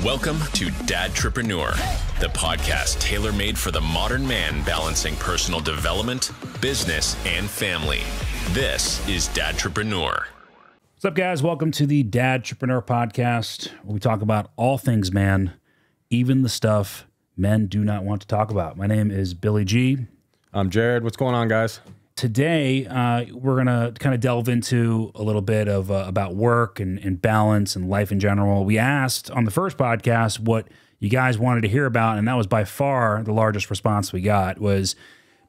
Welcome to Dadtrepreneur, the podcast tailor-made for the modern man balancing personal development, business, and family. This is Dadtrepreneur. What's up, guys? Welcome to the Dadtrepreneur podcast, where we talk about all things man, even the stuff men do not want to talk about. My name is Billy G. I'm Jared. What's going on, guys? Today, we're going to kind of delve into a little bit of about work and balance and life in general. We asked on the first podcast what you guys wanted to hear about, and that was by far the largest response we got, was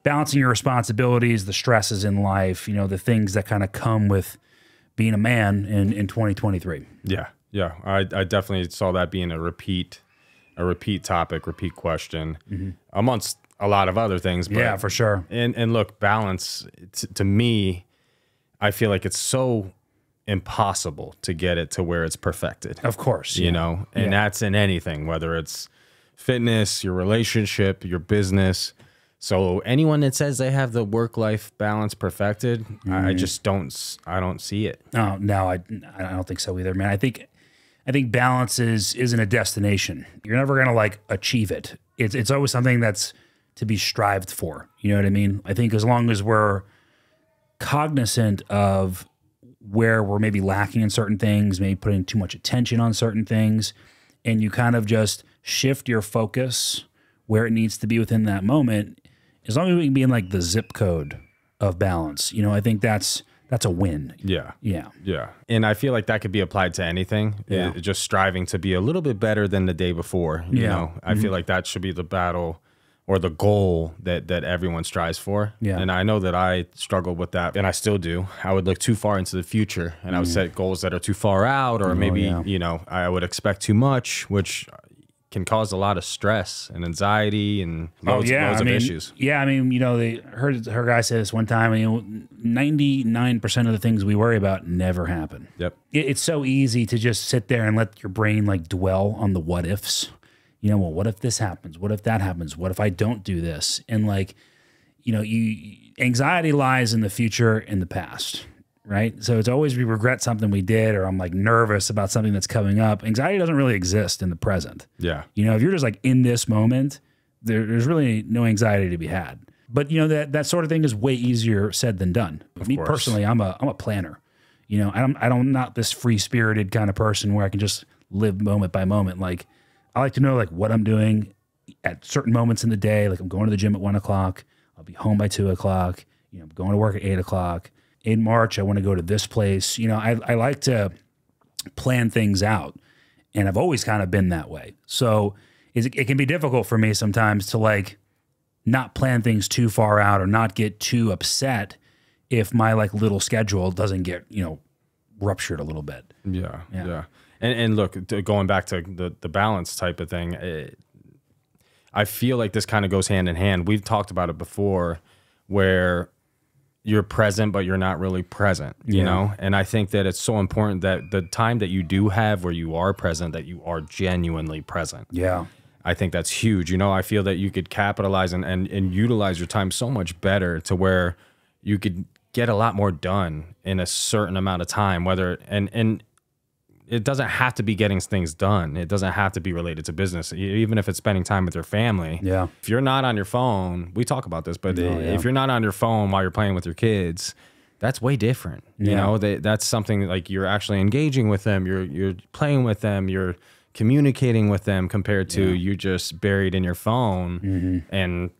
balancing your responsibilities, the stresses in life, you know, the things that kind of come with being a man in 2023. Yeah. I definitely saw that being a repeat topic, repeat question amongst a lot of other things. But, yeah, for sure. And look, balance, to me, I feel like it's so impossible to get it to where it's perfected. Of course. You know, and that's in anything, whether it's fitness, your relationship, your business. So anyone that says they have the work-life balance perfected, I just don't see it. No, I don't think so either, man. I think balance isn't a destination. You're never going to like achieve it. It's always something that's to be strived for. You know what I mean? I think as long as we're cognizant of where we're maybe lacking in certain things, maybe putting too much attention on certain things, and you kind of just shift your focus where it needs to be within that moment, as long as we can be in like the zip code of balance, you know, I think that's a win. Yeah. And I feel like that could be applied to anything. Yeah. Just striving to be a little bit better than the day before. You know, I feel like that should be the battle or the goal that everyone strives for. Yeah. And I know that I struggled with that, and I still do. I would look too far into the future, and I would set goals that are too far out, or maybe, you know, I would expect too much, which can cause a lot of stress and anxiety and loads of issues. Yeah, I mean, you know, her guy said this one time, you know, 99% of the things we worry about never happen. Yep. It's so easy to just sit there and let your brain like dwell on the what ifs. You know, well, what if this happens? What if that happens? What if I don't do this? And like, you know, anxiety lies in the future and the past, right? So it's always we regret something we did, or I'm like nervous about something that's coming up. Anxiety doesn't really exist in the present. Yeah. You know, if you're just like in this moment, there's really no anxiety to be had. But you know, that sort of thing is way easier said than done. Me personally, I'm a planner. You know, I'm not this free-spirited kind of person where I can just live moment by moment. Like, I like to know like what I'm doing at certain moments in the day. Like I'm going to the gym at 1 o'clock. I'll be home by 2 o'clock. You know, I'm going to work at 8 o'clock. In March, I want to go to this place. You know, I like to plan things out, and I've always kind of been that way. So it can be difficult for me sometimes to like not plan things too far out or not get too upset if my like little schedule doesn't get, you know, ruptured a little bit. Yeah. And look, going back to the balance type of thing, I feel like this kind of goes hand in hand. We've talked about it before, where you're present, but you're not really present, you know? And I think that it's so important that the time that you do have where you are present, that you are genuinely present. Yeah. I think that's huge. You know, I feel that you could capitalize and utilize your time so much better to where you could get a lot more done in a certain amount of time, and it doesn't have to be getting things done. It doesn't have to be related to business. Even if it's spending time with your family. Yeah. If you're not on your phone, we talk about this, but if you're not on your phone while you're playing with your kids, that's way different. You know, that's something like you're actually engaging with them. You're playing with them. You're communicating with them compared to you just buried in your phone. And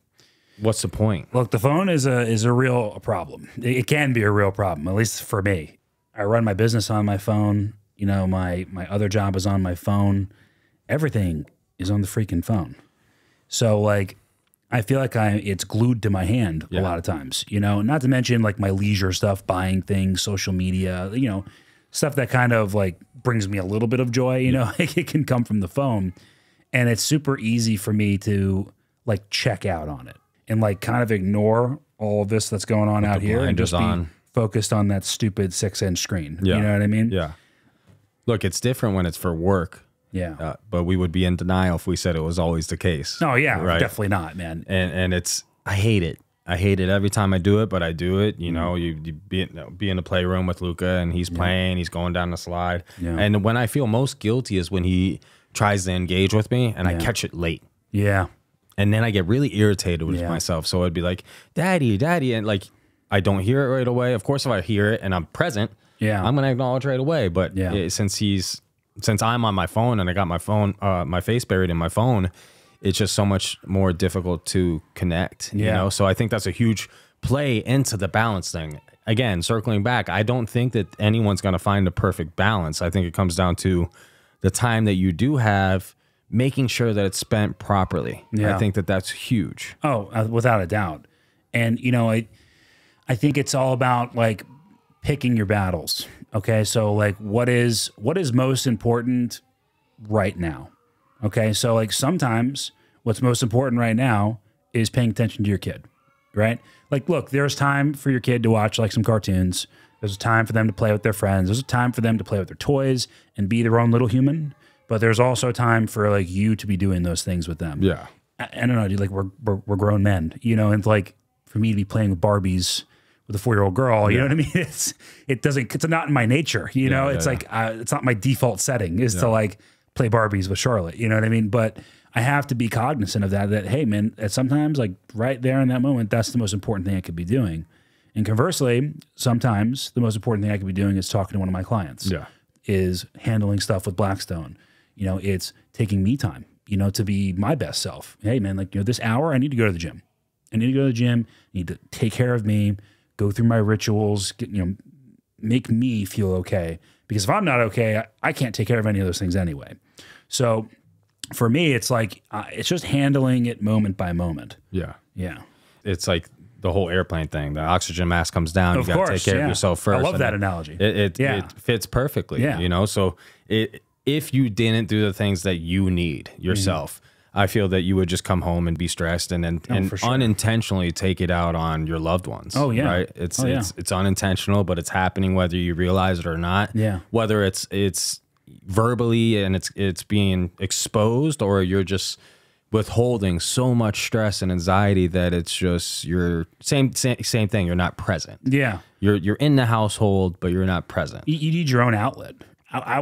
what's the point? Look, the phone is a real problem. It can be a real problem, at least for me. I run my business on my phone. You know, my other job is on my phone. Everything is on the freaking phone. So like, I feel like it's glued to my hand a lot of times, you know, not to mention like my leisure stuff, buying things, social media, you know, stuff that kind of like brings me a little bit of joy, you know, it can come from the phone. And it's super easy for me to like check out on it and like kind of ignore all of this that's going on out here and just be focused on that stupid 6-inch screen. You know what I mean? Yeah. Look, it's different when it's for work. Yeah. But we would be in denial if we said it was always the case. Oh, yeah. Right? Definitely not, man. And I hate it. I hate it every time I do it, but I do it. You know, you be in the playroom with Luca, and he's playing, he's going down the slide. And when I feel most guilty is when he tries to engage with me and I catch it late. Yeah. And then I get really irritated with myself. So I'd be like, daddy, daddy. And like, I don't hear it right away. Of course, if I hear it and I'm present, I'm going to acknowledge right away. But since I'm on my phone and I got my phone, my face buried in my phone, it's just so much more difficult to connect, you know? So I think that's a huge play into the balance thing. Again, circling back, I don't think that anyone's going to find a perfect balance. I think it comes down to the time that you do have, making sure that it's spent properly. I think that that's huge. Oh, without a doubt. And, you know, I think it's all about like picking your battles. Okay. So like what is most important right now? Okay. So like sometimes what's most important right now is paying attention to your kid, right? Like, look, there's time for your kid to watch like some cartoons. There's a time for them to play with their friends. There's a time for them to play with their toys and be their own little human. But there's also time for like you to be doing those things with them. Yeah. I don't know, dude, like we're grown men, you know, and like for me to be playing with Barbies with a 4-year-old girl, you know what I mean? It's not in my nature, you know? It's like, it's not my default setting is to like play Barbies with Charlotte, you know what I mean? But I have to be cognizant of that, hey man, sometimes like right there in that moment, that's the most important thing I could be doing. And conversely, sometimes the most important thing I could be doing is talking to one of my clients, is handling stuff with Blackstone. You know, it's taking me time, you know, to be my best self. Hey man, like, you know, this hour I need to go to the gym. I need to go to the gym, I need to take care of me, go through my rituals, make me feel okay. Because if I'm not okay, I can't take care of any of those things anyway. So for me, it's like, it's just handling it moment by moment. Yeah. Yeah. It's like the whole airplane thing. The oxygen mask comes down. You got to take care of yourself first. I love that analogy. It fits perfectly, you know? So if you didn't do the things that you need yourself, I feel that you would just come home and be stressed and unintentionally take it out on your loved ones. Oh yeah. Right. It's unintentional, but it's happening whether you realize it or not. Yeah. Whether it's verbally and it's being exposed, or you're just withholding so much stress and anxiety that it's just you're same thing. You're not present. Yeah. You're in the household, but you're not present. You need your own outlet.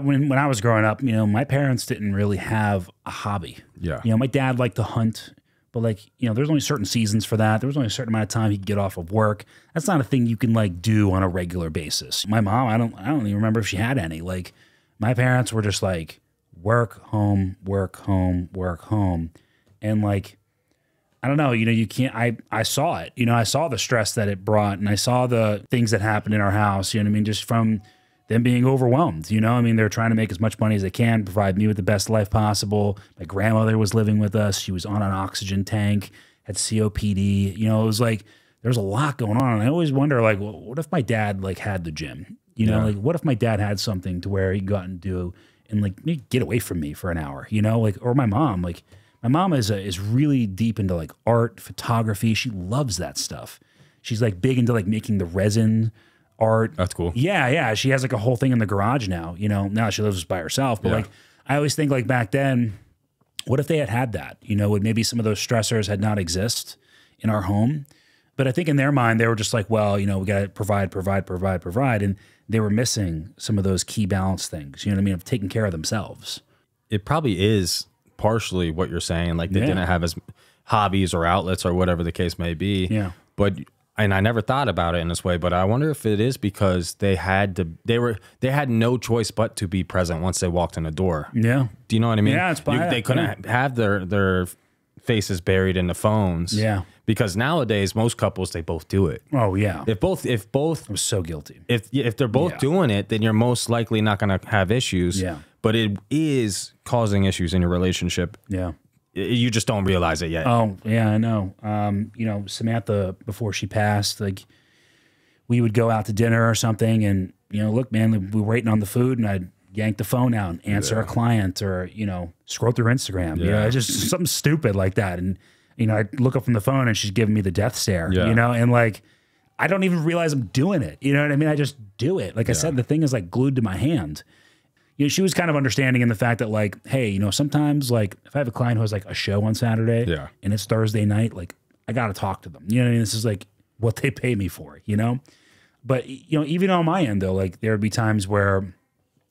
When I was growing up, you know, my parents didn't really have a hobby. Yeah. You know, my dad liked to hunt, but like, you know, there's only certain seasons for that. There was only a certain amount of time he could get off of work. That's not a thing you can like do on a regular basis. My mom, I don't even remember if she had any. Like my parents were just like work, home, work, home, work, home. And like, I don't know, you know, you can't, I saw it, you know, I saw the stress that it brought and I saw the things that happened in our house, you know what I mean? Just from them being overwhelmed, you know? I mean, they're trying to make as much money as they can, provide me with the best life possible. My grandmother was living with us. She was on an oxygen tank, had COPD. You know, it was like, there's a lot going on. And I always wonder, like, well, what if my dad, like, had the gym? You know, like, what if my dad had something to where he could go out and do, and, like, maybe get away from me for an hour, you know? Like, or my mom, like, my mom is really deep into, like, art, photography. She loves that stuff. She's, like, big into, like, making the resin art. That's cool. Yeah, yeah. She has like a whole thing in the garage now. You know, now she lives by herself. But like, I always think like back then, what if they had that? You know, would maybe some of those stressors had not exist in our home? But I think in their mind, they were just like, well, you know, we got to provide. And they were missing some of those key balance things, you know what I mean? Of taking care of themselves. It probably is partially what you're saying. Like they didn't have as hobbies or outlets or whatever the case may be. Yeah. But and I never thought about it in this way, but I wonder if it is because they had no choice but to be present once they walked in the door. Yeah. Do you know what I mean? Yeah, it's they couldn't have their faces buried in the phones. Yeah. Because nowadays most couples, they both do it. Oh yeah. If both I'm so guilty. If they're both doing it, then you're most likely not going to have issues. Yeah. But it is causing issues in your relationship. Yeah. You just don't realize it yet. Oh, yeah, I know. You know, Samantha, before she passed, like, we would go out to dinner or something, and, you know, look, man, we were waiting on the food, and I'd yank the phone out and answer a client or, you know, scroll through Instagram. You know, just something stupid like that. And, you know, I'd look up from the phone, and she's giving me the death stare, you know, and, like, I don't even realize I'm doing it. You know what I mean? I just do it. Like I said, the thing is, like, glued to my hand. You know, she was kind of understanding in the fact that like, hey, you know, sometimes like if I have a client who has like a show on Saturday and it's Thursday night, like I got to talk to them. You know what I mean? This is like what they pay me for, you know? But, you know, even on my end though, like there would be times where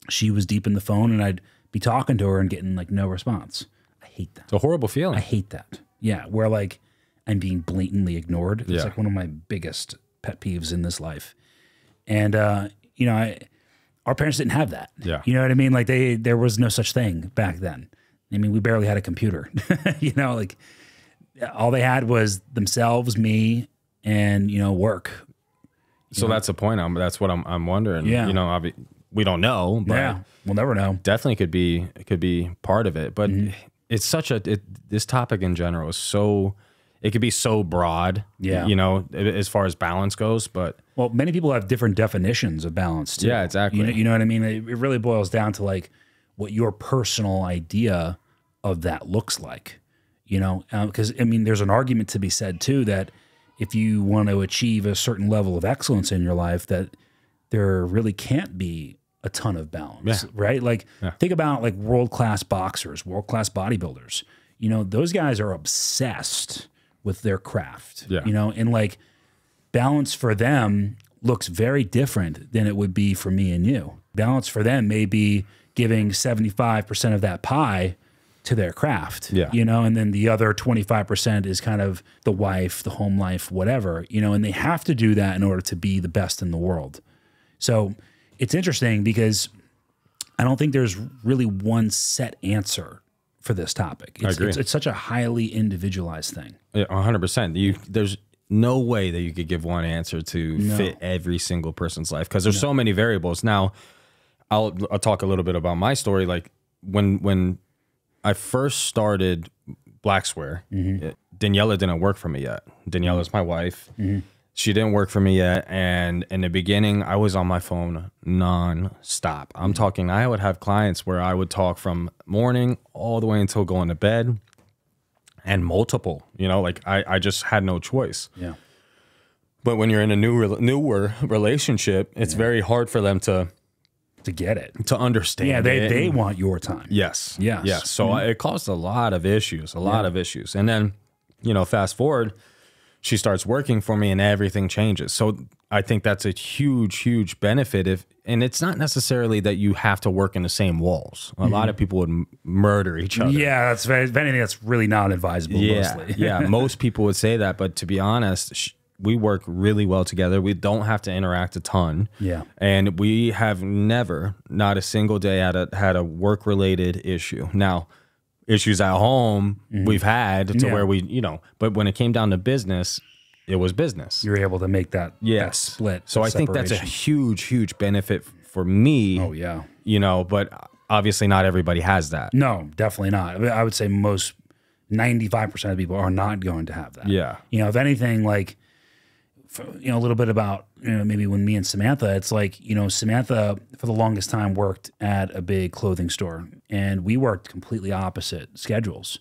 she was deep in the phone and I'd be talking to her and getting like no response. I hate that. It's a horrible feeling. I hate that. Yeah, where like I'm being blatantly ignored. It's Yeah. like one of my biggest pet peeves in this life. And you know, our parents didn't have that. Yeah. You know what I mean? Like there was no such thing back then. I mean, we barely had a computer. You know, like all they had was themselves, me, and you know, work. So that's the point. That's what I'm wondering. Yeah. You know, we don't know, but Yeah, we'll never know. definitely could be part of it. But it's such this topic in general is so, it could be so broad. Yeah. You know, as far as balance goes, but Well, many people have different definitions of balance too. Yeah, exactly. You know what I mean? It really boils down to like what your personal idea of that looks like. You know, because I mean, there's an argument to be said too that if you want to achieve a certain level of excellence in your life, that there really can't be a ton of balance, right? Like think about like world-class boxers, world-class bodybuilders. You know, those guys are obsessed with their craft, you know, and like balance for them looks very different than it would be for me and you. Balance for them may be giving 75% of that pie to their craft, you know, and then the other 25% is kind of the wife, the home life, whatever, you know, and they have to do that in order to be the best in the world. So it's interesting because I don't think there's really one set answer for this topic. I agree. It's such a highly individualized thing. Yeah, 100%. There's no way that you could give one answer to fit every single person's life because there's so many variables. Now, I'll talk a little bit about my story. Like when I first started Blackswear, Daniela didn't work for me yet. Daniela's my wife. She didn't work for me yet. And in the beginning, I was on my phone non-stop. I'm talking, I would have clients where I would talk from morning all the way until going to bed and multiple, you know, like I just had no choice. Yeah. But when you're in a newer relationship, it's very hard for them to get it, to understand. Yeah, they want your time. Yes. Yes. Yes. So it caused a lot of issues, And then, you know, fast forward, she starts working for me and everything changes. So I think that's a huge, huge benefit. And it's not necessarily that you have to work in the same walls. A lot of people would murder each other. Yeah, if anything, that's really not advisable. Mostly. Yeah. Most people would say that. But to be honest, we work really well together. We don't have to interact a ton. Yeah. And we have never, not a single day, had a work-related issue. Now, issues at home we've had to where we, you know, but when it came down to business, it was business. You're able to make that split. So I think that's a huge, huge benefit for me. Oh, yeah. You know, but obviously not everybody has that. No, definitely not. I mean, I would say 95% of people are not going to have that. Yeah. You know, if anything, like, you know, a little bit about, you know, maybe when me and Samantha, it's like, you know, Samantha for the longest time worked at a big clothing store and we worked completely opposite schedules.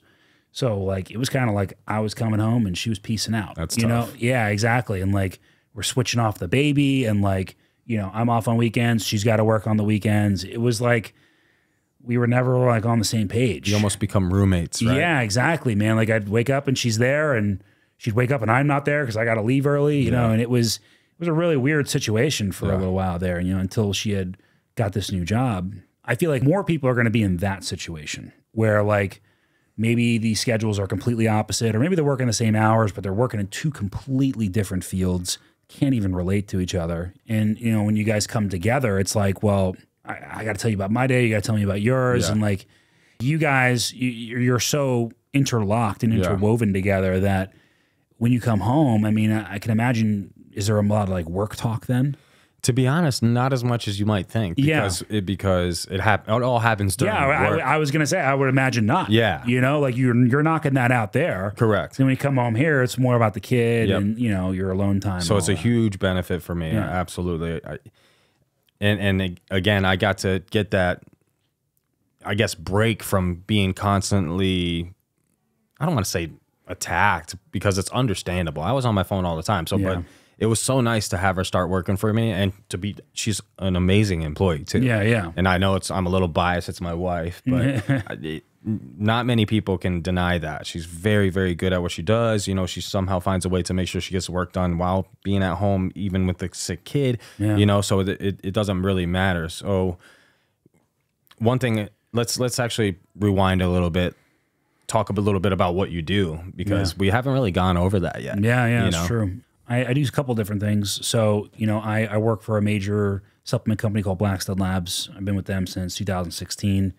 So like, it was kind of like I was coming home and she was peacing out. That's you tough. know? Yeah, exactly. And like, we're switching off the baby and like, you know, I'm off on weekends. She's got to work on the weekends. It was like, we were never like on the same page. You almost become roommates, right? Yeah, exactly, man. Like I'd wake up and she's there and she'd wake up and I'm not there because I got to leave early, you know, and it was a really weird situation for a little while there, you know, until she had got this new job. I feel like more people are going to be in that situation where like maybe the schedules are completely opposite or maybe they're working the same hours, but they're working in two completely different fields, can't even relate to each other. And, you know, when you guys come together, it's like, well, I got to tell you about my day. You got to tell me about yours. And like you guys, you're so interlocked and interwoven together that when you come home, I mean, I can imagine, is there a lot of like work talk then? To be honest, not as much as you might think. Because it all happens during work. I was going to say, I would imagine not. Yeah. You know, like you're knocking that out there. Correct. Then when you come home here, it's more about the kid and, you know, your alone time. So it's a huge benefit for me. Yeah. Absolutely. And again, I got to get that, I guess, break from being constantly, I don't want to say attacked because it's understandable. I was on my phone all the time. So, but it was so nice to have her start working for me and she's an amazing employee too. Yeah. Yeah. And I know I'm a little biased. It's my wife, but not many people can deny that. She's very, very good at what she does. You know, she somehow finds a way to make sure she gets work done while being at home, even with the sick kid, you know, so it doesn't really matter. So one thing, let's actually rewind a little bit, talk a little bit about what you do, because we haven't really gone over that yet. Yeah, that's true. I do a couple different things. So, I work for a major supplement company called Blackstone Labs. I've been with them since 2016.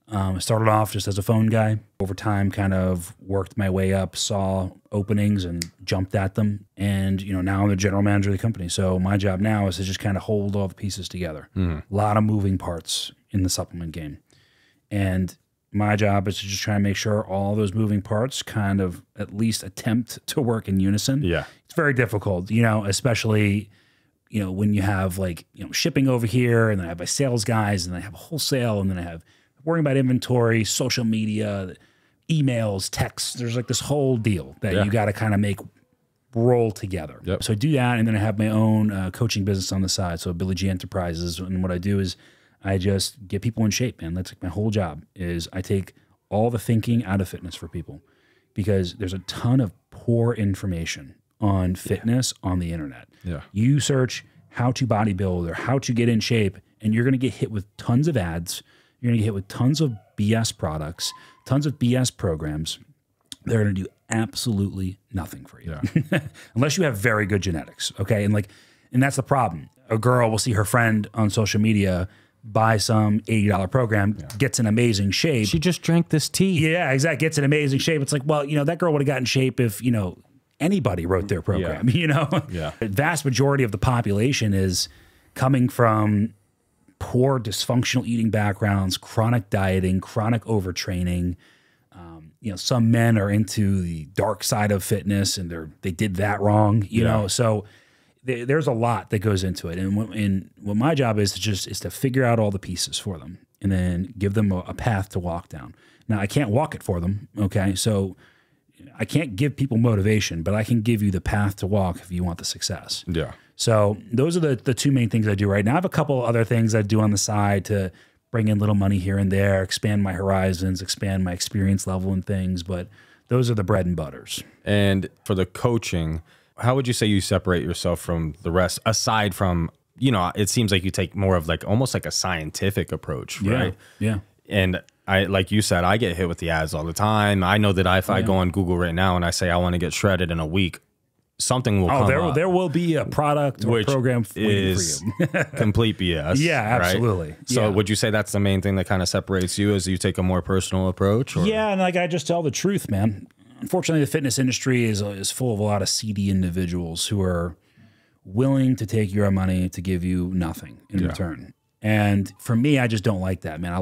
I started off just as a phone guy. Over time, kind of worked my way up, saw openings and jumped at them. And, now I'm the general manager of the company. So my job now is to just kind of hold all the pieces together. A lot of moving parts in the supplement game. And my job is to just try and make sure all those moving parts kind of at least attempt to work in unison. Yeah. It's very difficult, especially, when you have shipping over here, and then I have my sales guys, and then I have wholesale, and then I have worrying about inventory, social media, emails, texts. There's this whole deal that you got to kind of make roll together. Yep. So I do that, and then I have my own coaching business on the side. So Billy G Enterprises, and what I do is I just get people in shape, man. That's my whole job. Is I take all the thinking out of fitness for people, because there's a ton of poor information on fitness on the internet. Yeah. You search how to bodybuild or how to get in shape, and you're going to get hit with tons of ads. You're going to get hit with tons of BS products, tons of BS programs. They're going to do absolutely nothing for you, unless you have very good genetics. Okay, and that's the problem. A girl will see her friend on social media buy some $80 program, gets in amazing shape. She just drank this tea. Yeah, exactly. Gets in amazing shape. It's like, well, that girl would have gotten in shape if anybody wrote their program. Yeah. The vast majority of the population is coming from poor dysfunctional eating backgrounds, chronic dieting, chronic overtraining. Some men are into the dark side of fitness, and they did that wrong, you know? So there's a lot that goes into it. And what my job is to figure out all the pieces for them, and then give them a path to walk down. Now, I can't walk it for them. Okay. So I can't give people motivation, but I can give you the path to walk if you want the success. Yeah. So those are the two main things I do right now. I have a couple other things I do on the side to bring in little money here and there, expand my horizons, expand my experience level and things. But those are the bread and butters. And for the coaching, how would you say you separate yourself from the rest, aside from, it seems like you take more of almost like a scientific approach, right? Yeah. And like you said, I get hit with the ads all the time. I know that if I go on Google right now and I say I want to get shredded in a week, something will come up. There will be a product or program waiting for you. Complete BS. Yeah, absolutely. Right? So would you say that's the main thing that kind of separates you, is you take a more personal approach? Or? Yeah, and I just tell the truth, man. Unfortunately, the fitness industry is full of a lot of seedy individuals who are willing to take your money to give you nothing in return. And for me, I just don't like that, man. I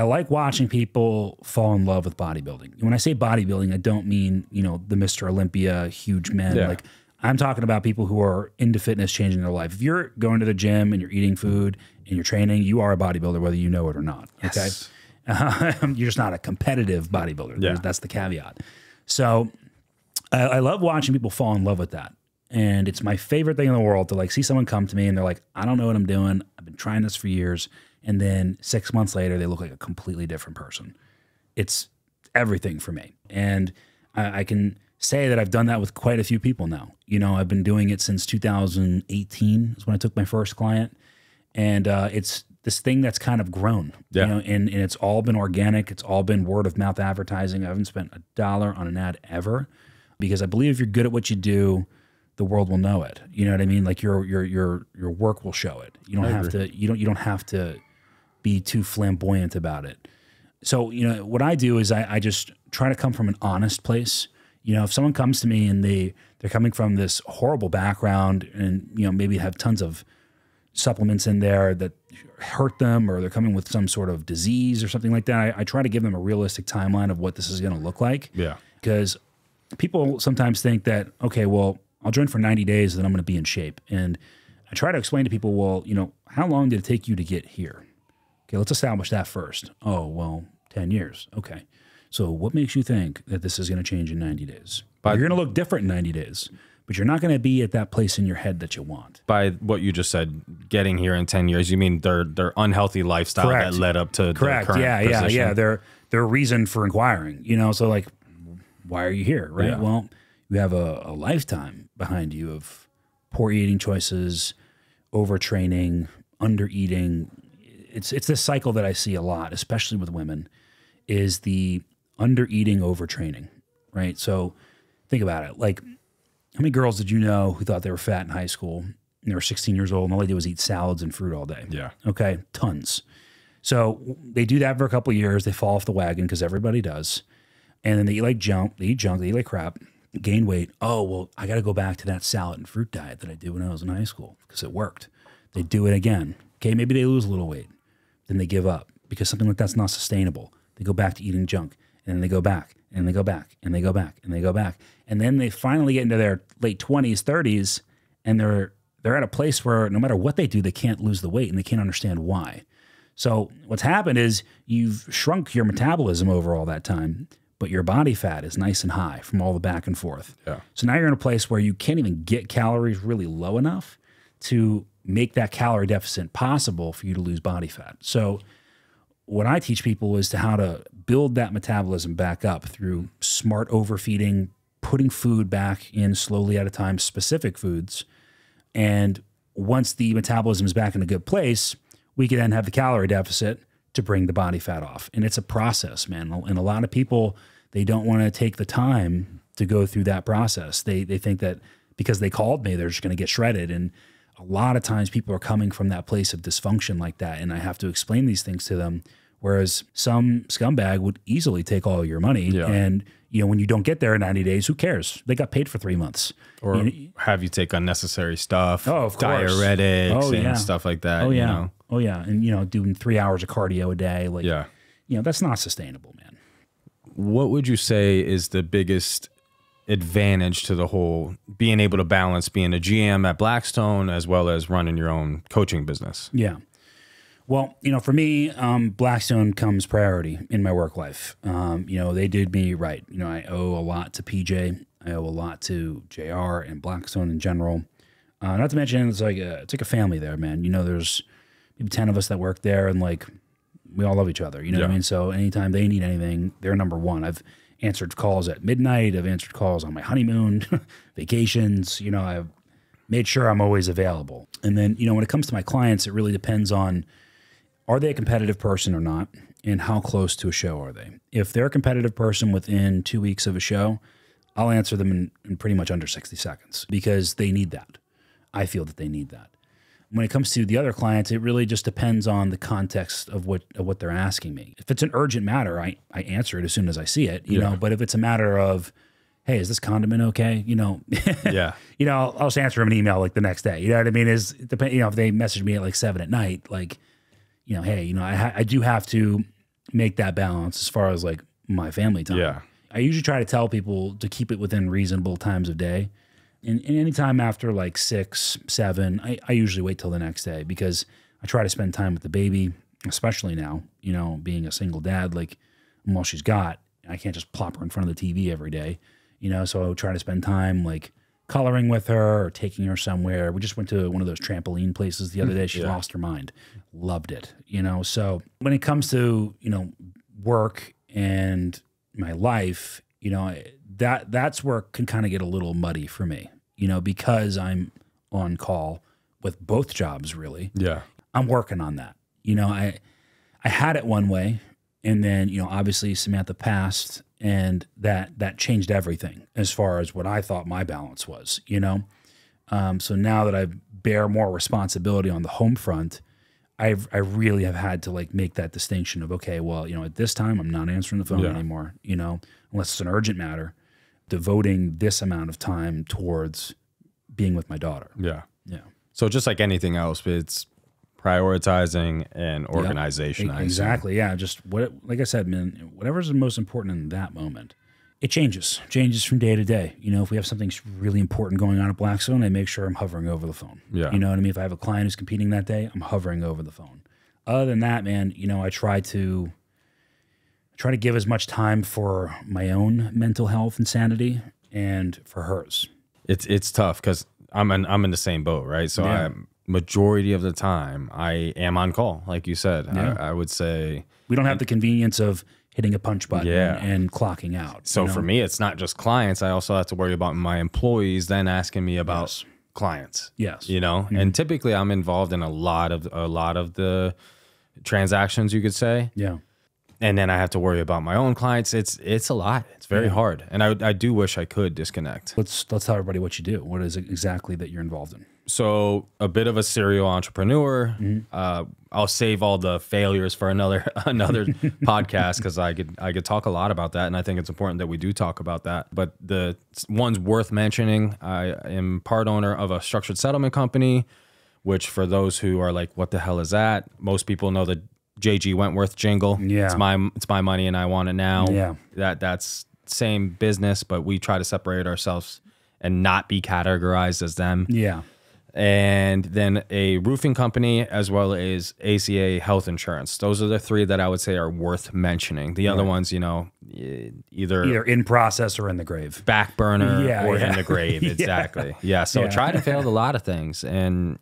like watching people fall in love with bodybuilding. When I say bodybuilding, I don't mean, the Mr. Olympia, huge men. Yeah. I'm talking about people who are into fitness, changing their life. If you're going to the gym and you're eating food and you're training, you are a bodybuilder, whether you know it or not. Yes. Okay. You're just not a competitive bodybuilder. Yeah. That's the caveat. So I love watching people fall in love with that. And it's my favorite thing in the world to see someone come to me and they're like, I don't know what I'm doing. I've been trying this for years. And then 6 months later, they look like a completely different person. It's everything for me. And I can say that I've done that with quite a few people now. I've been doing it since 2018 is when I took my first client. And it's this thing that's kind of grown, and it's all been organic. It's all been word of mouth advertising. I haven't spent $1 on an ad ever, because I believe if you're good at what you do, the world will know it. You know what I mean? Your work will show it. You don't have to. You don't have to be too flamboyant about it. So, what I do is I just try to come from an honest place. If someone comes to me and they're coming from this horrible background and, maybe have tons of supplements in there that hurt them, or they're coming with some sort of disease or something like that, I try to give them a realistic timeline of what this is going to look like. Yeah. Because people sometimes think that, okay, well, I'll join for 90 days and then I'm going to be in shape. And I try to explain to people, well, how long did it take you to get here? Okay, let's establish that first. Oh, well, 10 years. Okay. So what makes you think that this is going to change in 90 days? You're going to look different in 90 days, but you're not going to be at that place in your head that you want. By what you just said, getting here in 10 years, you mean their unhealthy lifestyle that led up to Correct. their current position? Yeah. Their reason for inquiring, so why are you here, right? Yeah. Well, you have a lifetime behind you of poor eating choices, overtraining, under eating. it's this cycle that I see a lot, especially with women, is the under eating, overtraining, right? So think about it. Like, how many girls did you know who thought they were fat in high school? And they were 16 years old and all they did was eat salads and fruit all day. Yeah. Okay. Tons. So they do that for a couple of years. They fall off the wagon because everybody does. And then they eat like junk. They eat junk. They eat like crap. Gain weight. Oh, well, I got to go back to that salad and fruit diet that I did when I was in high school because it worked. They do it again. Okay. Maybe they lose a little weight. Then they give up because something like that's not sustainable. They go back to eating junk. And then they go back, and they go back, and they go back, and they go back. And then they finally get into their late 20s, 30s, and they're at a place where no matter what they do, they can't lose the weight, and they can't understand why. So what's happened is you've shrunk your metabolism over all that time, but your body fat is nice and high from all the back and forth. Yeah. So now you're in a place where you can't even get calories really low enough to make that calorie deficit possible for you to lose body fat. So what I teach people is how to build that metabolism back up through smart overfeeding, putting food back in slowly at a time, specific foods. And once the metabolism is back in a good place, we can then have the calorie deficit to bring the body fat off. And it's a process, man. And a lot of people, they don't want to take the time to go through that process. They think that because they called me, they're just going to get shredded. And a lot of times people are coming from that place of dysfunction like that, and I have to explain these things to them, whereas some scumbag would easily take all your money. Yeah. And when you don't get there in 90 days, who cares? They got paid for 3 months. Or have you take unnecessary stuff, of course. Diuretics and stuff like that. Oh, yeah. Oh, yeah. And, doing 3 hours of cardio a day. Like, that's not sustainable, man. What would you say is the biggest advantage to the whole being able to balance being a GM at Blackstone as well as running your own coaching business? Yeah. Well, for me, Blackstone comes priority in my work life. They did me right. I owe a lot to PJ. I owe a lot to JR and Blackstone in general. Not to mention it's like a family there, man. There's maybe 10 of us that work there, and like we all love each other. You know what I mean? So anytime they need anything, they're number one. I've answered calls at midnight. I've answered calls on my honeymoon, vacations. I've made sure I'm always available. And then, when it comes to my clients, it really depends on, are they a competitive person or not? And how close to a show are they? If they're a competitive person within 2 weeks of a show, I'll answer them in pretty much under 60 seconds because they need that. I feel that they need that. When it comes to the other clients, it really just depends on the context of what they're asking me. If it's an urgent matter, I answer it as soon as I see it, you know, but if it's a matter of, hey, is this condiment okay? I'll just answer them an email like the next day. You know what I mean? If they message me at like 7 at night, like, hey, I do have to make that balance as far as like my family time. Yeah. I usually try to tell people to keep it within reasonable times of day. And any time after like 6, 7, I usually wait till the next day because I try to spend time with the baby, especially now, being a single dad, like I'm all she's got. I can't just plop her in front of the TV every day, so I try to spend time like coloring with her or taking her somewhere. We just went to one of those trampoline places the other day. She lost her mind. Loved it, So when it comes to, work and my life, that's where it can kind of get a little muddy for me, because I'm on call with both jobs, really. Yeah. I'm working on that. I had it one way, and then, obviously Samantha passed, and that changed everything as far as what I thought my balance was, So now that I bear more responsibility on the home front, I really have had to like make that distinction of, okay, well, at this time I'm not answering the phone anymore, unless it's an urgent matter, devoting this amount of time towards being with my daughter. Yeah. Yeah. So just like anything else, it's prioritizing and organization. Yep. Exactly. Yeah. Just like I said, man, whatever's the most important in that moment, it changes from day to day. If we have something really important going on at Blackstone, I make sure I'm hovering over the phone. Yeah. You know what I mean? If I have a client who's competing that day, I'm hovering over the phone. Other than that, man, I try to give as much time for my own mental health and sanity and for hers. It's tough because I'm in the same boat, right? So majority of the time I am on call, like you said. Yeah. I would say we don't have the convenience of hitting a punch button and clocking out. So for me, it's not just clients. I also have to worry about my employees then asking me about clients. Yes. And typically I'm involved in a lot of the transactions, you could say. Yeah. And then I have to worry about my own clients. It's a lot. It's very hard. And I do wish I could disconnect. Let's tell everybody what you do. What is it exactly that you're involved in? So a bit of a serial entrepreneur. I'll save all the failures for another podcast, because I could talk a lot about that, and I think it's important that we do talk about that. But the one's worth mentioning. I am part owner of a structured settlement company, which, for those who are like, what the hell is that? Most people know the J.G. Wentworth jingle. Yeah, it's my money and I want it now. Yeah, that's same business, but we try to separate ourselves and not be categorized as them. Yeah. And then a roofing company, as well as ACA health insurance. Those are the three that I would say are worth mentioning. The other ones, either in process or in the grave, back burner or in the grave. Exactly. So try to fail at a lot of things, and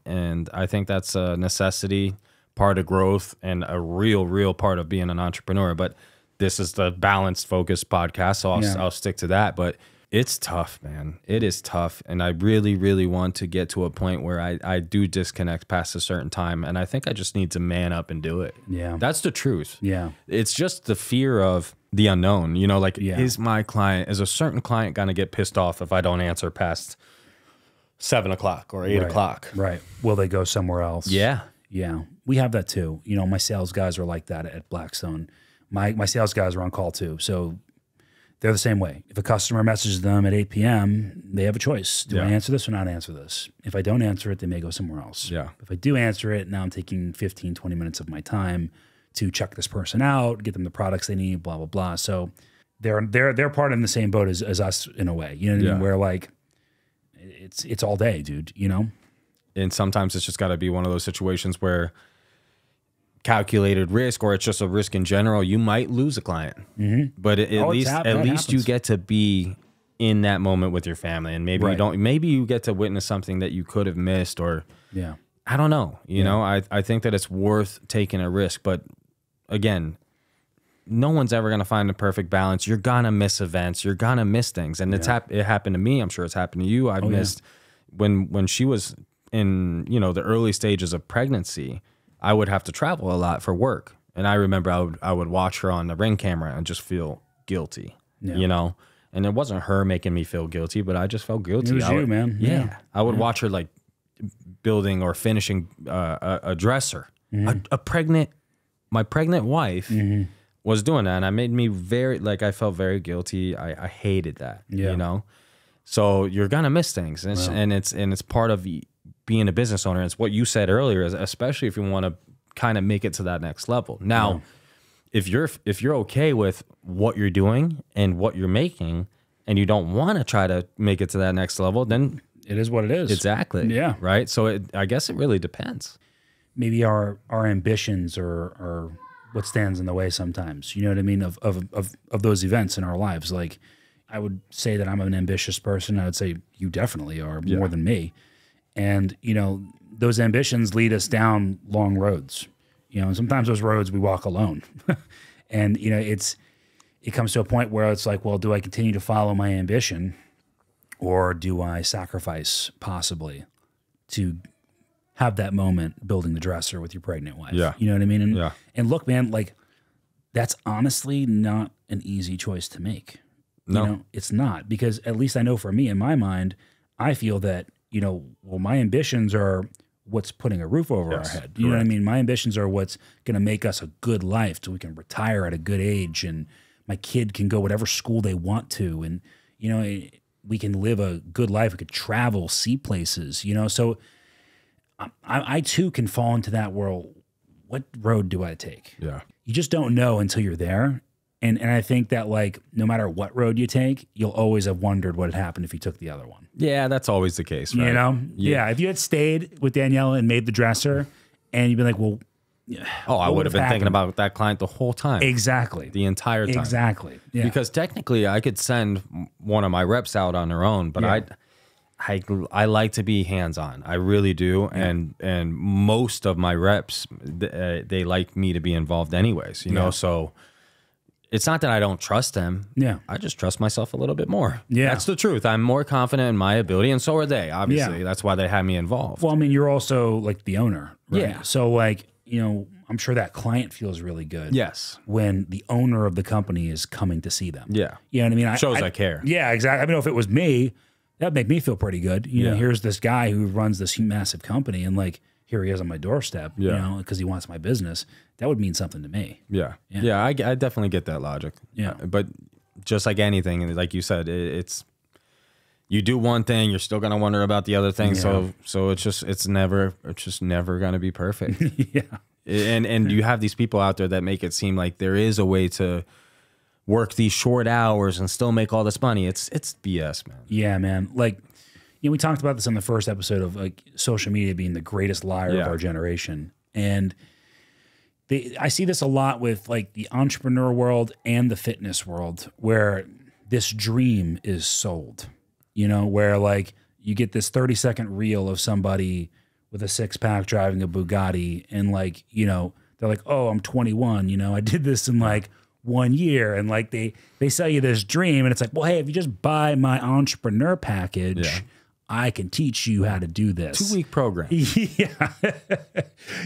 I think that's a necessity, part of growth, and a real part of being an entrepreneur. But this is the balanced, focused podcast, so I'll stick to that. But it's tough, man. It is tough. And I really want to get to a point where I do disconnect past a certain time. And I think I just need to man up and do it. Yeah. That's the truth. Yeah. It's just the fear of the unknown. Is a certain client going to get pissed off if I don't answer past 7 o'clock or 8 o'clock? Right. Will they go somewhere else? Yeah. Yeah. We have that too. My sales guys are like that at Blackstone. My sales guys are on call too. So they're the same way. If a customer messages them at 8 p.m., they have a choice. Do I answer this or not answer this? If I don't answer it, they may go somewhere else. Yeah. If I do answer it, now I'm taking 15, 20 minutes of my time to check this person out, get them the products they need, blah, blah, blah. So they're part in the same boat as us in a way. You know what I mean? Where like it's all day, dude, And sometimes it's just got to be one of those situations where calculated risk, or it's just a risk in general, you might lose a client. But at least you get to be in that moment with your family, and maybe you don't. Maybe you get to witness something that you could have missed, or I don't know. You know, I think that it's worth taking a risk, but again, no one's ever going to find the perfect balance. You're gonna miss events. You're gonna miss things, and it happened to me. I'm sure it's happened to you. I missed when she was in the early stages of pregnancy. I would have to travel a lot for work. And I remember I would watch her on the Ring camera and just feel guilty, And it wasn't her making me feel guilty, but I just felt guilty. It was you, man. Yeah. I would watch her like building or finishing a dresser. My pregnant wife was doing that. And it made me I felt very guilty. I hated that, So you're going to miss things. And it's part of being a business owner. It's what you said earlier, especially if you want to kind of make it to that next level. Now, if you're okay with what you're doing and what you're making, and you don't want to try to make it to that next level, then it is what it is. Exactly. Yeah. Right. So I guess it really depends. Maybe our ambitions are what stands in the way sometimes. You know what I mean? Of those events in our lives. Like, I would say that I'm an ambitious person. I would say you definitely are more than me. And, those ambitions lead us down long roads, and sometimes those roads we walk alone. And, it comes to a point where it's like, well, do I continue to follow my ambition, or do I sacrifice possibly to have that moment building the dresser with your pregnant wife? Yeah. You know what I mean? And look, man, like, that's honestly not an easy choice to make. No. It's not, because at least I know for me, in my mind, I feel that, my ambitions are what's putting a roof over our head. You know what I mean? My ambitions are what's going to make us a good life so we can retire at a good age, and my kid can go whatever school they want to. And, we can live a good life. We could travel, see places, so I too can fall into that world. What road do I take? Yeah. You just don't know until you're there. And I think that, like, no matter what road you take, you'll always have wondered what had happened if you took the other one. Yeah, that's always the case, right? Yeah. If you had stayed with Daniela and made the dresser, and you'd be like, well, I would have been thinking about that client the whole time. Exactly. The entire time. Exactly. Yeah. Because technically, I could send one of my reps out on their own, but I like to be hands-on. I really do. Yeah. And most of my reps, they like me to be involved anyways, so it's not that I don't trust them. Yeah. I just trust myself a little bit more. Yeah. That's the truth. I'm more confident in my ability, and so are they, obviously. Yeah. That's why they have me involved. Well, I mean, you're also like the owner, right? Yeah. So, like, I'm sure that client feels really good. Yes. When the owner of the company is coming to see them. Yeah. You know what I mean? Shows I care. Yeah, exactly. I mean, if it was me, that'd make me feel pretty good. You know, here's this guy who runs this massive company and like, here he is on my doorstep, you know, because he wants my business. That would mean something to me. Yeah. I definitely get that logic. Yeah. But just like anything, like you said, it's, you do one thing, you're still going to wonder about the other thing. Yeah. So it's just never going to be perfect. Yeah. And you have these people out there that make it seem like there is a way to work these short hours and still make all this money. It's BS, man. Yeah, man. Like, you know, we talked about this on the first episode of like social media being the greatest liar of our generation. And I see this a lot with like the entrepreneur world and the fitness world, where this dream is sold, you know, where like you get this 30-second reel of somebody with a 6-pack driving a Bugatti and like, you know, they're like, oh, I'm 21, you know, I did this in like 1 year. And like they sell you this dream and it's like, well, hey, if you just buy my entrepreneur package, I can teach you how to do this. 2-week program. Yeah.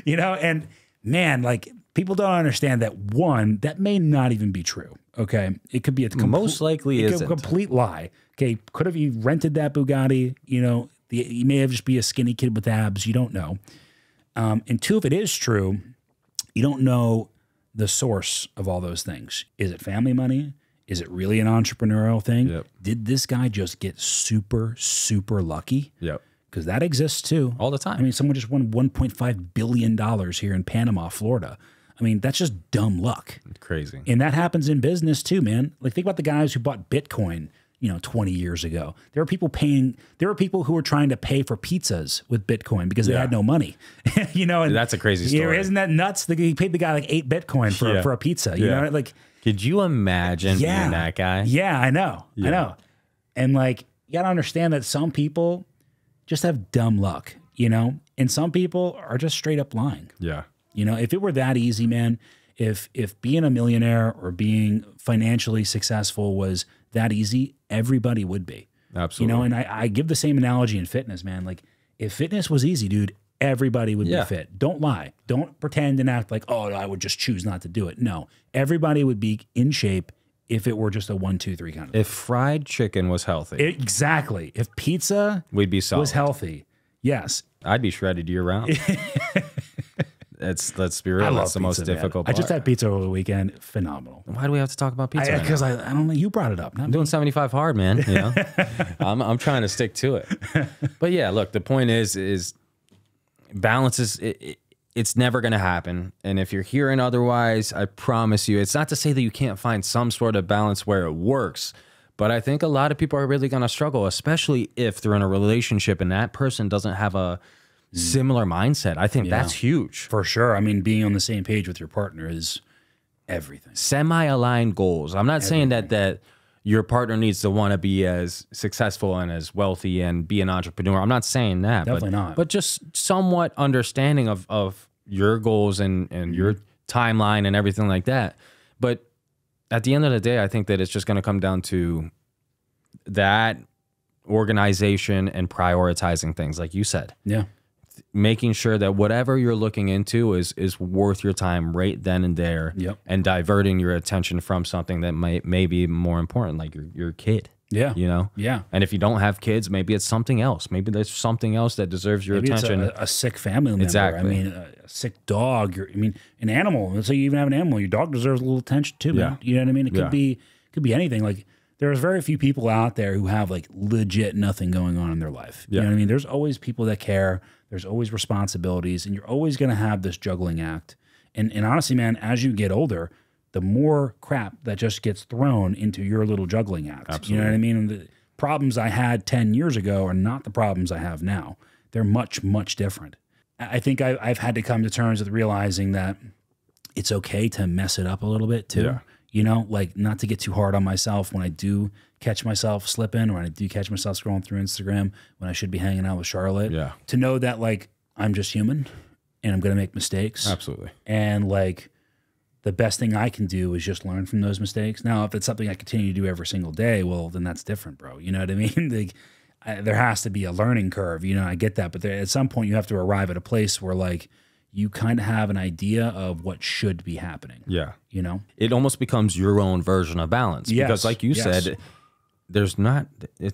You know, and man, like people don't understand that one, that may not even be true. Okay. It could be a most likely a complete lie. Okay. Could have you rented that Bugatti, you know, you may have just be a skinny kid with abs. You don't know. And two, if it is true, you don't know the source of all those things. Is it family money? Is it really an entrepreneurial thing? Yep. Did this guy just get super, super lucky? Yep. Because that exists too. All the time. I mean, someone just won $1.5 billion here in Panama, Florida. I mean, that's just dumb luck. Crazy. And that happens in business too, man. Like think about the guys who bought Bitcoin, you know, 20 years ago. There were people who were trying to pay for pizzas with Bitcoin because they had no money. You know, and that's a crazy story. Isn't that nuts? He paid the guy like 8 Bitcoin for a pizza. You know, like could you imagine being that guy? Yeah, I know. I know. And like you gotta understand that some people just have dumb luck, you know, and some people are just straight up lying. Yeah. You know, if it were that easy, man, if being a millionaire or being financially successful was that easy, everybody would be. Absolutely. You know, and I give the same analogy in fitness, man. Like if fitness was easy, dude, everybody would be fit. Don't lie. Don't pretend and act like, oh, I would just choose not to do it. No, everybody would be in shape if it were just a 1, 2, 3 kind of. If fried chicken was healthy. Exactly. If pizza we'd be solid. Was healthy. Yes. I'd be shredded year round. Let's be real. That's the most difficult part. I just had pizza over the weekend. Phenomenal. Why do we have to talk about pizza? Because I don't know. You brought it up. I'm doing 75 hard, man. You know, I'm trying to stick to it. But yeah, look, the point is balance is it's never going to happen. And if you're hearing otherwise, I promise you, it's not to say that you can't find some sort of balance where it works. But I think a lot of people are really going to struggle, especially if they're in a relationship and that person doesn't have a similar mindset. I think that's huge. For sure. I mean, being on the same page with your partner is everything. Semi-aligned goals. I'm not saying that your partner needs to want to be as successful and as wealthy and be an entrepreneur. I'm not saying that. Definitely not. But just somewhat understanding of your goals and your timeline and everything like that. But at the end of the day, I think that it's just going to come down to that organization and prioritizing things, like you said. Yeah. Making sure that whatever you're looking into is worth your time right then and there, and diverting your attention from something that may be more important, like your kid. Yeah. You know? Yeah. And if you don't have kids, maybe it's something else. Maybe there's something else that deserves your attention. It's a sick family member. Exactly. I mean, a sick dog. An animal. Let's say you even have an animal. Your dog deserves a little attention too, man. You know what I mean? It could be anything. Like there's very few people out there who have like legit nothing going on in their life. You know what I mean? There's always people that care. There's always responsibilities, and you're always going to have this juggling act. And honestly, man, as you get older, the more crap that just gets thrown into your little juggling act. Absolutely. You know what I mean? And the problems I had 10 years ago are not the problems I have now. They're much, much different. I think I've had to come to terms with realizing that it's okay to mess it up a little bit too. Yeah. You know, like not to get too hard on myself when I do catch myself slipping, or when I do catch myself scrolling through Instagram when I should be hanging out with Charlotte. Yeah. To know that like I'm just human and I'm going to make mistakes. Absolutely. And like the best thing I can do is just learn from those mistakes. Now, if it's something I continue to do every single day, well, then that's different, bro. You know what I mean? Like, there has to be a learning curve. You know, I get that. But at some point you have to arrive at a place where like you kind of have an idea of what should be happening. Yeah. You know? It almost becomes your own version of balance. Yes. Because like you said, it's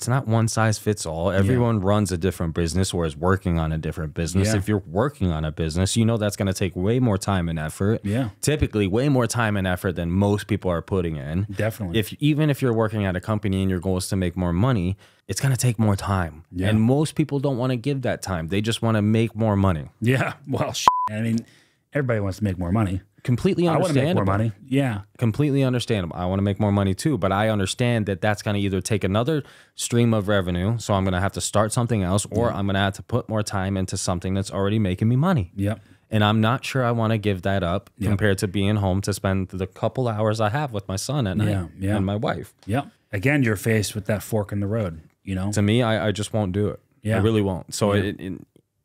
not one size fits all. Everyone runs a different business or is working on a different business. Yeah. If you're working on a business, you know that's going to take way more time and effort. Yeah. Typically way more time and effort than most people are putting in. Definitely. Even if you're working at a company and your goal is to make more money, it's going to take more time. Yeah. And most people don't want to give that time. They just want to make more money. Yeah. Well, I mean, everybody wants to make more money. Completely I want to understandable. make more money. Yeah. Completely understandable. I want to make more money too, but I understand that that's going to either take another stream of revenue, so I'm going to have to start something else, or I'm going to have to put more time into something that's already making me money. Yep. And I'm not sure I want to give that up compared to being home to spend the couple hours I have with my son at night and my wife. Yep. Again, you're faced with that fork in the road, you know? To me, I just won't do it. Yeah. I really won't. So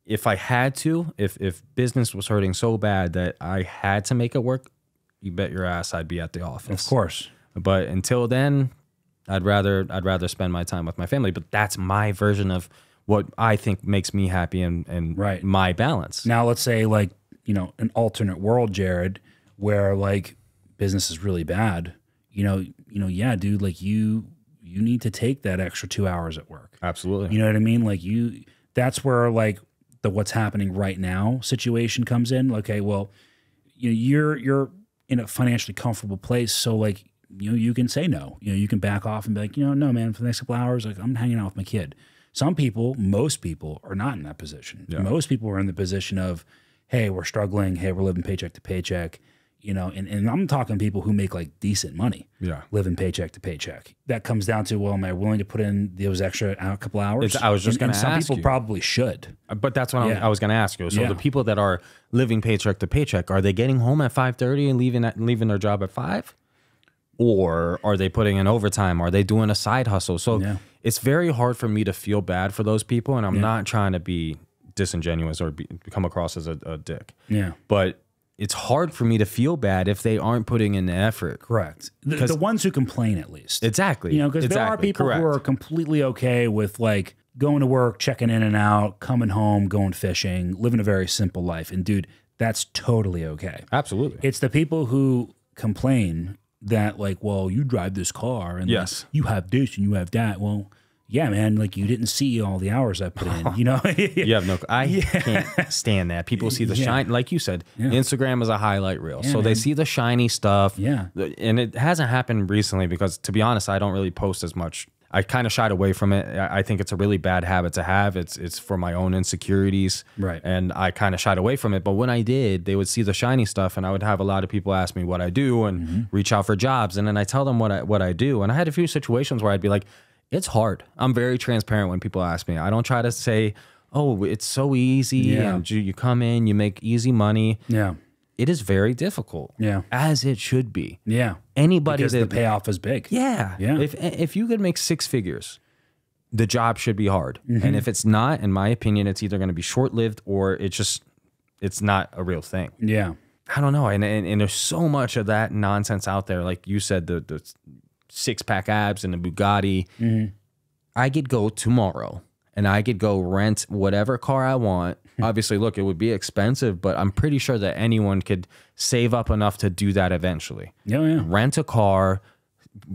if I had to, if business was hurting so bad that I had to make it work, you bet your ass I'd be at the office. Of course. But until then, I'd rather spend my time with my family. But that's my version of what I think makes me happy and Right. my balance. Now, let's say like, you know, an alternate world, Jared, where like business is really bad, yeah, dude, like you need to take that extra 2 hours at work. Absolutely. You know what I mean? Like that's where like the what's happening right now situation comes in. Okay, well, you're in a financially comfortable place, so like you can say no. You can back off and be like, no, man, for the next couple hours, like I'm hanging out with my kid. Some people, most people, are not in that position. Yeah. Most people are in the position of, hey, we're struggling. Hey, we're living paycheck to paycheck. And I'm talking people who make like decent money, living paycheck to paycheck. That comes down to, well, am I willing to put in those extra couple hours? I was just going to ask you. Some people probably should. But that's what I was going to ask you. So the people that are living paycheck to paycheck, are they getting home at 5:30 and leaving their job at 5? Or are they putting in overtime? Are they doing a side hustle? So it's very hard for me to feel bad for those people, and I'm not trying to be disingenuous or come across as a dick. Yeah. But it's hard for me to feel bad if they aren't putting in the effort. Correct. The ones who complain, at least. Exactly. Because there are people who are completely okay with like going to work, checking in and out, coming home, going fishing, living a very simple life. And dude, that's totally okay. Absolutely. It's the people who complain that like, well, you drive this car and like, you have this and you have that. Well, yeah, man, like you didn't see all the hours I put in, you know? You have no, I can't stand that. People see the shine, like you said, Instagram is a highlight reel. So they see the shiny stuff. Yeah. And it hasn't happened recently because, to be honest, I don't really post as much. I kind of shied away from it. I think it's a really bad habit to have. It's for my own insecurities. Right. And I kind of shied away from it. But when I did, they would see the shiny stuff, and I would have a lot of people ask me what I do and reach out for jobs. And then I tell them what I do. And I had a few situations where I'd be like, it's hard. I'm very transparent when people ask me. I don't try to say, oh, it's so easy. And you come in, you make easy money. Yeah. It is very difficult. Yeah. As it should be. Yeah. Anybody because the payoff is big. Yeah. Yeah. If you could make 6 figures, the job should be hard. And if it's not, in my opinion, it's either going to be short-lived or it's not a real thing. Yeah. I don't know. And there's so much of that nonsense out there. Like you said, the 6-pack abs and the Bugatti. I could go tomorrow and I could go rent whatever car I want. Obviously, look, it would be expensive, but I'm pretty sure that anyone could save up enough to do that eventually. Yeah. Rent a car,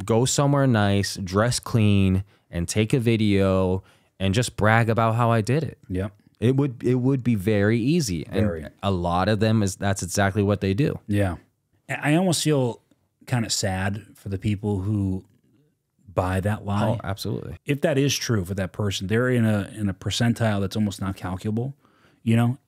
go somewhere nice, dress clean, and take a video and just brag about how I did it. Yep. It would be very easy. And a lot of them that's exactly what they do. Yeah. I almost feel kind of sad for the people who buy that lie. Oh, absolutely. If that is true for that person, they're in a percentile that's almost not calculable,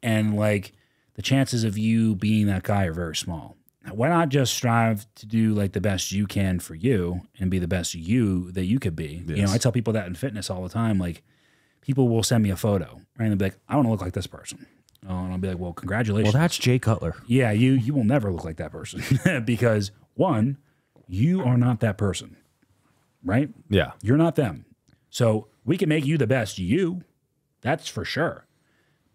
and like the chances of you being that guy are very small. Why not just strive to do like the best you can for you and be the best you that you could be? Yes. I tell people that in fitness all the time. Like people will send me a photo, right? And they'll be like, I want to look like this person. And I'll be like, well, congratulations. Well, that's Jay Cutler. Yeah, you will never look like that person because one, you are not that person, right? Yeah. You're not them. So we can make you the best you, that's for sure.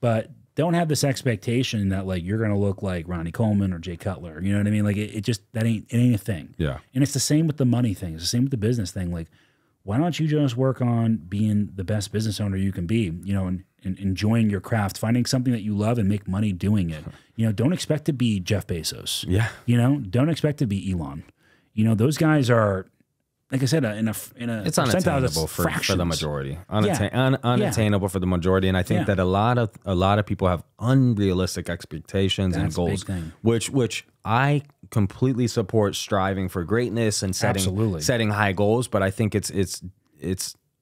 But don't have this expectation that like you're going to look like Ronnie Coleman or Jay Cutler. You know what I mean? Like it just, it ain't a thing. Yeah. And it's the same with the money thing. It's the same with the business thing. Like, why don't you just work on being the best business owner you can be, and and enjoying your craft, finding something that you love and make money doing it. You know, don't expect to be Jeff Bezos. Yeah. You know, don't expect to be Elon. You know, those guys are, like I said, in a it's unattainable for the majority. Unattainable for the majority, and I think that a lot of people have unrealistic expectations and goals, which I completely support. Striving for greatness and setting high goals, but I think it's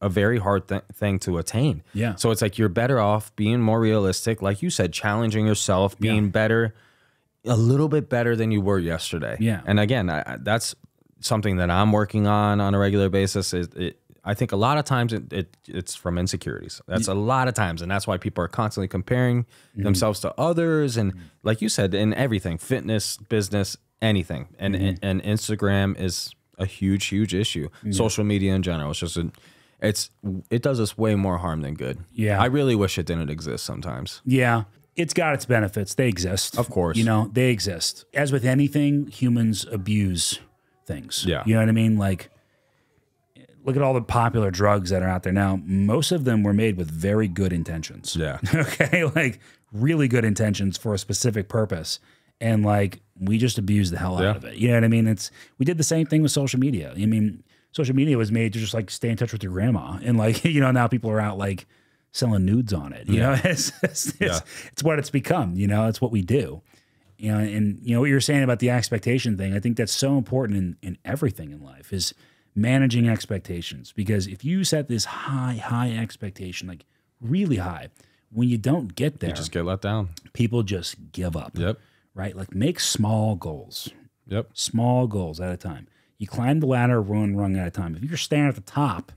a very hard thing to attain. Yeah. So it's like you're better off being more realistic, like you said, challenging yourself, being better, a little bit better than you were yesterday. Yeah. And again, that's something that I'm working on a regular basis. I think a lot of times it's from insecurities. That's a lot of times. And that's why people are constantly comparing themselves to others. And like you said, in everything, fitness, business, anything. And Instagram is a huge, huge issue. Social media in general. It's just it does us way more harm than good. Yeah. I really wish it didn't exist sometimes. Yeah. It's got its benefits. They exist. Of course. You know, they exist. As with anything, humans abuse things. Yeah. You know what I mean? Like, look at all the popular drugs that are out there now. Most of them were made with very good intentions. Yeah. Okay? Like, really good intentions for a specific purpose. And, like, we just abuse the hell out of it. You know what I mean? We did the same thing with social media. I mean, social media was made to just, like, stay in touch with your grandma. And, like, you know, now people are out, like, selling nudes on it. You know? It's what it's become. You know? It's what we do. You know, and you know what you're saying about the expectation thing, I think that's so important in everything in life is managing expectations. Because if you set this high expectation, like really high, when you don't get there, You just get let down. People just give up. Yep. Right? Like make small goals. Yep. Small goals at a time. You climb the ladder one rung at a time. If you're standing at the top,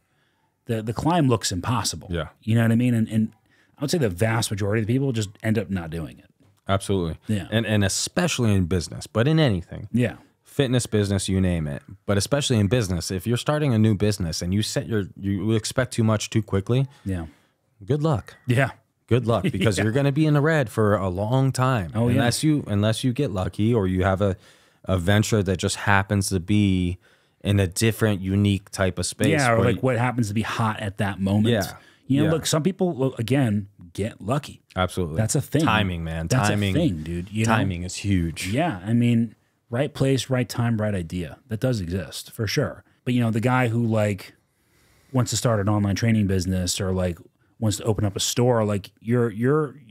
the climb looks impossible. Yeah. You know what I mean? And I would say the vast majority of the people just end up not doing it. Absolutely. Yeah. And especially in business, but in anything. Yeah. Fitness, business, you name it. But especially in business, if you're starting a new business and you expect too much too quickly, good luck. Yeah. Good luck because you're going to be in the red for a long time. Oh, unless you get lucky or you have a venture that just happens to be in a different, unique type of space. Yeah, or like what happens to be hot at that moment. Yeah. You know, look, some people, again, get lucky. Absolutely. That's a thing. Timing, man. That's Timing. a thing, dude. You Timing know? is huge. Yeah, I mean, right place, right time, right idea. That does exist, for sure. But, you know, the guy who, like, wants to start an online training business or, like, wants to open up a store, like, you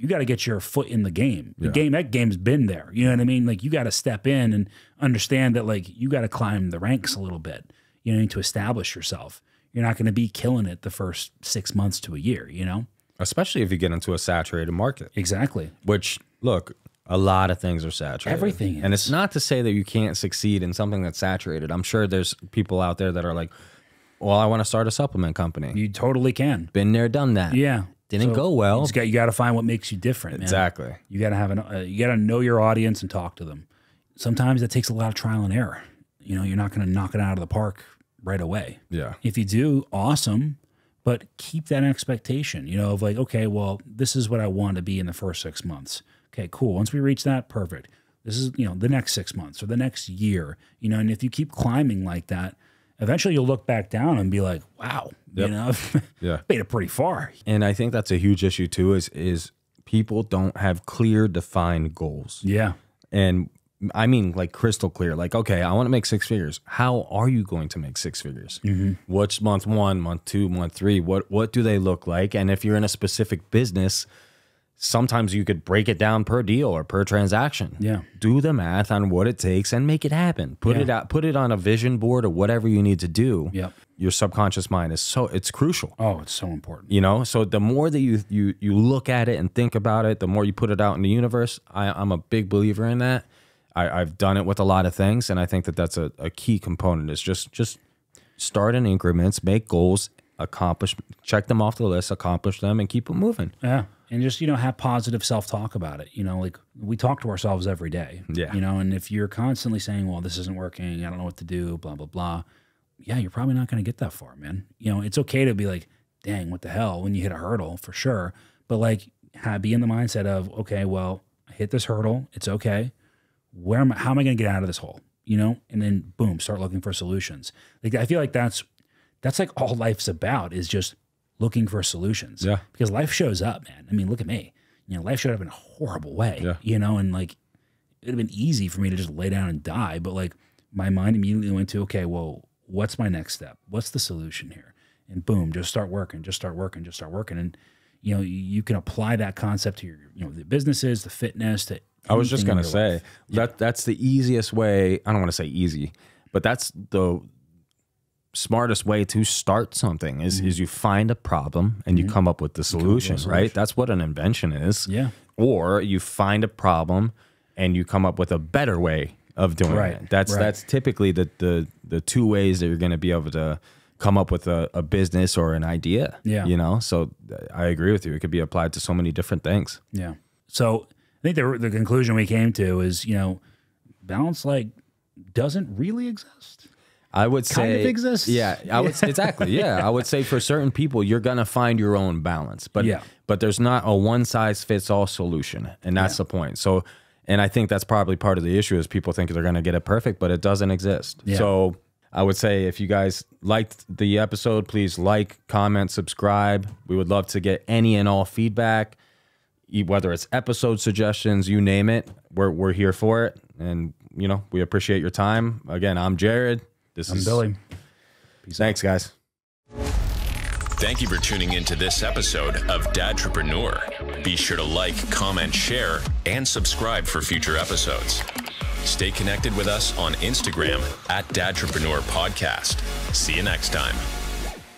got to get your foot in the game. That game's been there. You know what I mean? Like, you got to step in and understand that, like, you got to climb the ranks a little bit. You need to establish yourself. You're not going to be killing it the first 6 months to a year, you know? Especially if you get into a saturated market. Exactly. Which, look, a lot of things are saturated. Everything is. And it's not to say that you can't succeed in something that's saturated. I'm sure there's people out there that are like, well, I want to start a supplement company. You totally can. Been there, done that. Yeah. Didn't go well. You got to find what makes you different, man. Exactly. You got to have you got to know your audience and talk to them. Sometimes that takes a lot of trial and error. You know, you're not going to knock it out of the park right away. Yeah. If you do, awesome. But keep that expectation, you know, of like, okay, well, this is what I want to be in the first 6 months. Okay, cool. Once we reach that, perfect. This is, you know, the next 6 months or the next year, you know, and if you keep climbing like that, eventually you'll look back down and be like, wow, you know, made it pretty far. And I think that's a huge issue too, is people don't have clear, defined goals. Yeah. And I mean, like crystal clear, like, okay, I want to make 6 figures. How are you going to make 6 figures? What's month 1, month 2, month 3? What do they look like? And if you're in a specific business, sometimes you could break it down per deal or per transaction. Yeah. Do the math on what it takes and make it happen. Put it out, put it on a vision board or whatever you need to do. Yep. Your subconscious mind is it's crucial. Oh, it's so important. You know, so the more that you look at it and think about it, the more you put it out in the universe. I'm a big believer in that. I've done it with a lot of things, and I think that that's a key component is just start in increments, make goals, accomplish, check them off the list, accomplish them, and keep it moving. Yeah. And just, you know, have positive self-talk about it. You know, like we talk to ourselves every day. Yeah. You know, and if you're constantly saying, well, this isn't working, I don't know what to do, blah, blah, blah. Yeah, you're probably not going to get that far, man. You know, it's okay to be like, dang, what the hell, when you hit a hurdle, for sure. But like, be in the mindset of, okay, well, I hit this hurdle. It's okay. How am I going to get out of this hole? You know, and then boom, start looking for solutions. Like, I feel like that's like all life's about is just looking for solutions. Yeah. Because life shows up, man. I mean, look at me. You know, life showed up in a horrible way. Yeah. You know, and like it'd have been easy for me to just lay down and die, but like my mind immediately went to, okay, well, what's my next step? What's the solution here? And boom, just start working, just start working, just start working. And you know, you can apply that concept to your, you know, the businesses, the fitness, to I was just going to anything in your say life. that's the easiest way. I don't want to say easy, but that's the smartest way to start something is you find a problem and you come up with the solution, right? That's what an invention is. Yeah. Or you find a problem and you come up with a better way of doing it. That's typically the two ways that you're going to be able to come up with a business or an idea. Yeah. You know, so I agree with you. It could be applied to so many different things. Yeah. So I think the conclusion we came to is, you know, balance like doesn't really exist. I would say kind of exists. Yeah, I would exactly. Yeah, I would say for certain people, you're gonna find your own balance, but there's not a one size fits all solution, and that's the point. So, and I think that's probably part of the issue is people think they're gonna get it perfect, but it doesn't exist. Yeah. So, I would say if you guys liked the episode, please like, comment, subscribe. We would love to get any and all feedback, whether it's episode suggestions, you name it. We're here for it, and you know we appreciate your time. Again, I'm Jared. I'm Billy. Thanks, guys. Thank you for tuning into this episode of Dadtrepreneur. Be sure to like, comment, share, and subscribe for future episodes. Stay connected with us on Instagram @Dadtrepreneur Podcast. See you next time.